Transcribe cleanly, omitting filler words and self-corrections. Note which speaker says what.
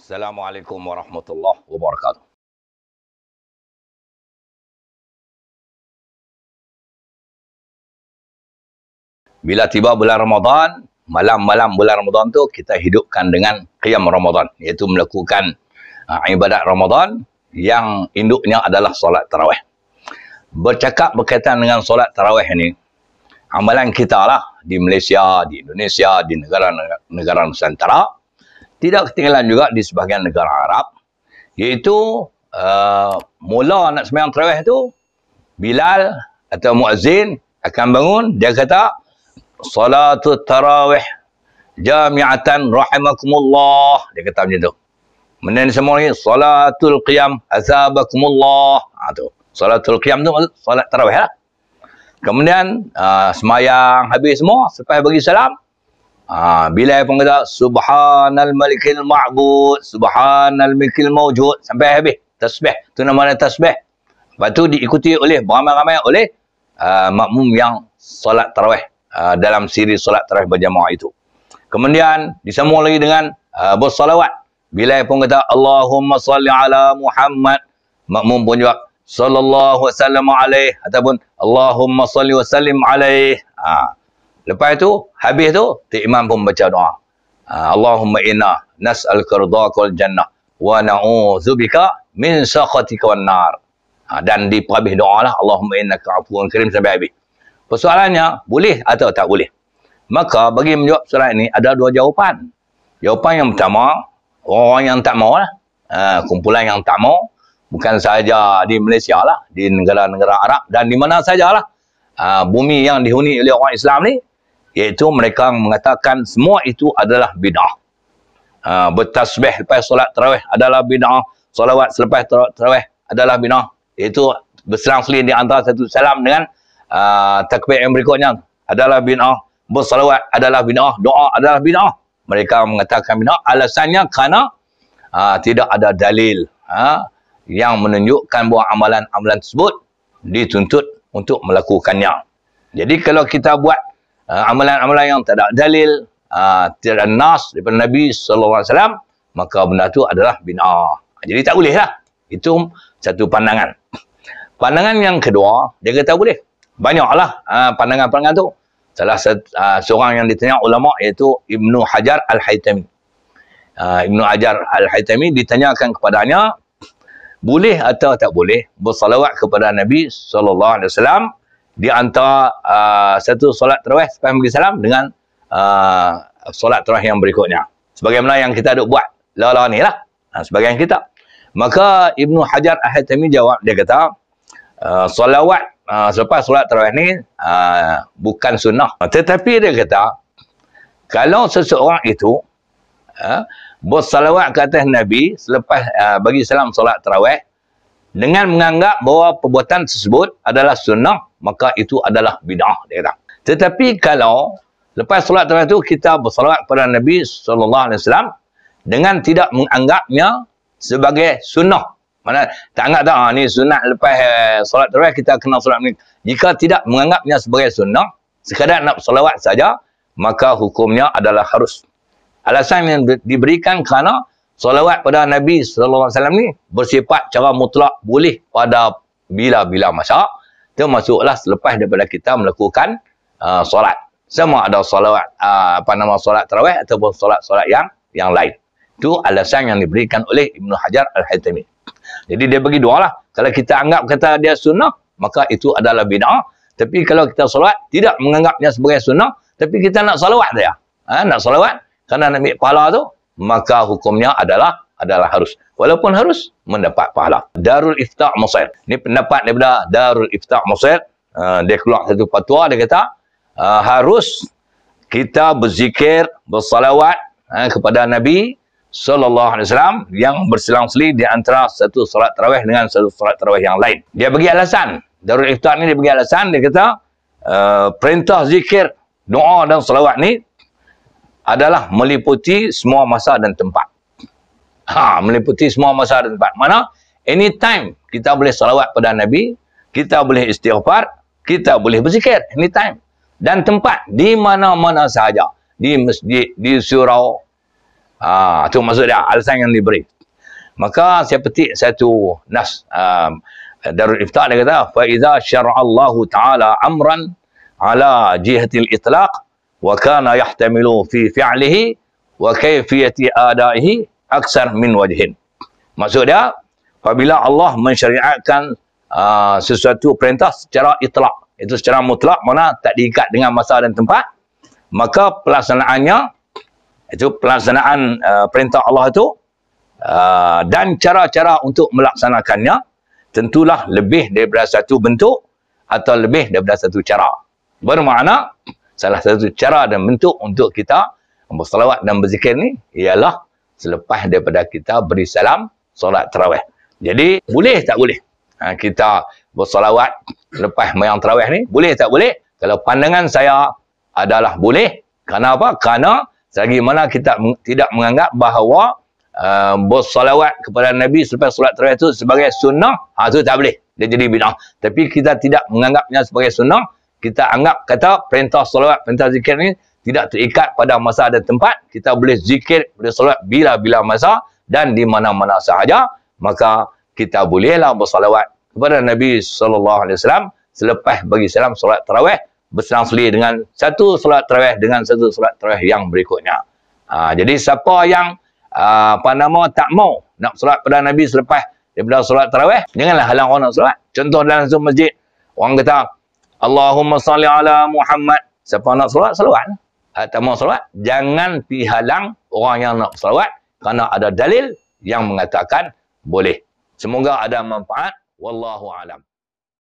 Speaker 1: Assalamualaikum warahmatullahi wabarakatuh. Bila tiba bulan Ramadan, malam-malam bulan Ramadan tu kita hidupkan dengan qiyam Ramadan, iaitu melakukan ibadat Ramadan yang induknya adalah solat tarawih. Bercakap berkaitan dengan solat tarawih ini, amalan kita lah di Malaysia, di Indonesia, di negara-negara Nusantara, tidak ketinggalan juga di sebahagian negara Arab, iaitu mula nak sembahyang tarawih tu, Bilal atau muazzin akan bangun, dia kata, Salatul tarawih jami'atan rahimakumullah. Dia kata macam tu. Kemudian semua ni, Salatul qiyam azabakumullah. Tu. Salatul qiyam tu maksud salat tarawih lah. Kemudian semayang habis semua, selepas bagi salam, Bilal pun kata, Subhanal malikil ma'bud, Subhanal malikil mawjud, sampai habis. Tasbih. Tu namanya tasbih. Lepas tu diikuti oleh beramai-ramai oleh makmum yang salat tarawih dalam siri solat tarawih berjamaah itu. Kemudian disambung lagi dengan bersalawat. Bilal pun kata Allahumma salli ala Muhammad, makmum pun jawab sallallahu wasallam alaih ataupun Allahumma salli wasallim alaih. Lepas tu habis tu imam pun baca doa. Allahumma inna nas'aluka ridhakal jannah wa na'udzubika min sakhatika wan nar. Dan di habis doa lah Allahumma innaka afuwun karim sampai habis. Persoalannya, boleh atau tak boleh? Maka, bagi menjawab soalan ini, ada dua jawapan. Jawapan yang pertama, orang yang tak mau lah. Kumpulan yang tak mau, bukan sahaja di Malaysia lah, di negara-negara Arab, dan di mana sajalah bumi yang dihuni oleh orang Islam ni, iaitu mereka mengatakan semua itu adalah bid'ah. Bertasbih lepas solat tarawih adalah bid'ah. Solawat selepas tarawih adalah bid'ah. Iaitu berselang-seling di antara satu salam dengan takbir yang berikutnya adalah bid'ah, bersalawat adalah bid'ah, doa adalah bid'ah. Mereka mengatakan bid'ah, alasannya kerana tidak ada dalil yang menunjukkan bahawa amalan-amalan tersebut dituntut untuk melakukannya. Jadi kalau kita buat amalan-amalan yang tak ada dalil, tidak ada nas daripada Nabi SAW, maka benda itu adalah bid'ah. Jadi tak boleh lah. Itu satu pandangan. Pandangan yang kedua, dia kata boleh. Banyaklah pandangan-pandangan tu. Salah seorang yang ditanya ulama iaitu Ibnu Hajar Al-Haytami. Ibnu Hajar Al-Haytami ditanyakan kepadanya, boleh atau tak boleh bersalawat kepada Nabi SAW di antara satu solat tarawih selepas bagi salam dengan solat tarawih yang berikutnya. Sebagaimana yang kita duk buat la ni lah. Sebagian kita. Maka Ibnu Hajar Al-Haytami jawab, dia kata, salawat selepas solat tarawih ni bukan sunnah. Tetapi dia kata, kalau seseorang itu bersalawat ke atas Nabi selepas bagi salam solat tarawih dengan menganggap bahawa perbuatan tersebut adalah sunnah, maka itu adalah bid'ah, dia kata. Tetapi kalau lepas solat tarawih itu kita bersalawat kepada Nabi SAW dengan tidak menganggapnya sebagai sunnah, mana tak anggap tak, ni sunat lepas solat tarawih kita kena solat ni. Jika tidak menganggapnya sebagai sunnah, sekadar nak selawat saja, maka hukumnya adalah harus. Alasan yang diberikan kerana solawat pada Nabi SAW ni bersifat cara mutlak boleh pada bila-bila masa, termasuklah selepas daripada kita melakukan solat. Semua ada solawat, solat tarawih ataupun solat-solat yang lain. Itu alasan yang diberikan oleh Ibnu Hajar Al-Haytami. Jadi dia bagi dua lah. Kalau kita anggap kata dia sunnah, maka itu adalah bid'ah. Tapi kalau kita solat, tidak menganggapnya sebagai sunnah, tapi kita nak salawat dia. Nak salawat, kerana nak ambil pahala tu, maka hukumnya adalah harus. Walaupun harus, mendapat pahala. Darul Iftah Mesir. Ini pendapat daripada Darul Iftah Mesir. Dia keluar satu fatwa, dia kata, harus kita berzikir, bersalawat kepada Nabi SAW yang berselang-seling di antara satu solat tarawih dengan satu solat tarawih yang lain. Dia bagi alasan. Darul Iftah ni dia bagi alasan, dia kata perintah zikir, doa dan salawat ni adalah meliputi semua masa dan tempat. Meliputi semua masa dan tempat. Mana anytime kita boleh salawat pada Nabi, kita boleh istighfar, kita boleh berzikir anytime. Dan tempat di mana-mana sahaja. Di masjid, di surau, Itu maksud dia, alasan yang diberi. Maka saya petik satu nas Darul Ifta, dia kata, fa idza syara'allahu ta'ala amran ala jihatil itlaq wa kana yahtamilu fi fi'lihi wa kayfiyati adaihi aksar min wajhin. Maksud dia, apabila Allah mensyariatkan sesuatu perintah secara itlaq, itu secara mutlak, mana tak diikat dengan masa dan tempat, maka pelaksanaannya, itu pelaksanaan perintah Allah itu, dan cara-cara untuk melaksanakannya, tentulah lebih daripada satu bentuk atau lebih daripada satu cara. Bermakna, salah satu cara dan bentuk untuk kita bersalawat dan berzikir ni ialah selepas daripada kita beri salam solat tarawih. Jadi, boleh tak boleh kita bersalawat lepas mayang tarawih ni? Boleh tak boleh? Kalau pandangan saya adalah boleh. Kerana apa? Kerana selagi mana kita tidak menganggap bahawa bersalawat kepada Nabi selepas solat tarawih itu sebagai sunnah, itu tak boleh. Dia jadi bid'ah. Tapi kita tidak menganggapnya sebagai sunnah, kita anggap kata perintah salawat, perintah zikir ni tidak terikat pada masa dan tempat. Kita boleh zikir, boleh salat bila-bila masa dan di mana-mana sahaja. Maka kita bolehlah bersalawat kepada Nabi SAW selepas bagi salam solat tarawih, berselang-seli dengan satu solat tarawih dengan satu solat tarawih yang berikutnya. Jadi siapa yang tak mau nak solat pada Nabi selepas daripada solat tarawih, janganlah halang orang nak solat. Contoh dalam satu masjid, orang kata Allahumma salli ala Muhammad. Siapa nak solat, salawat. Tak mau solat, jangan pi halang orang yang nak salawat, kerana ada dalil yang mengatakan boleh. Semoga ada manfaat. Wallahu alam.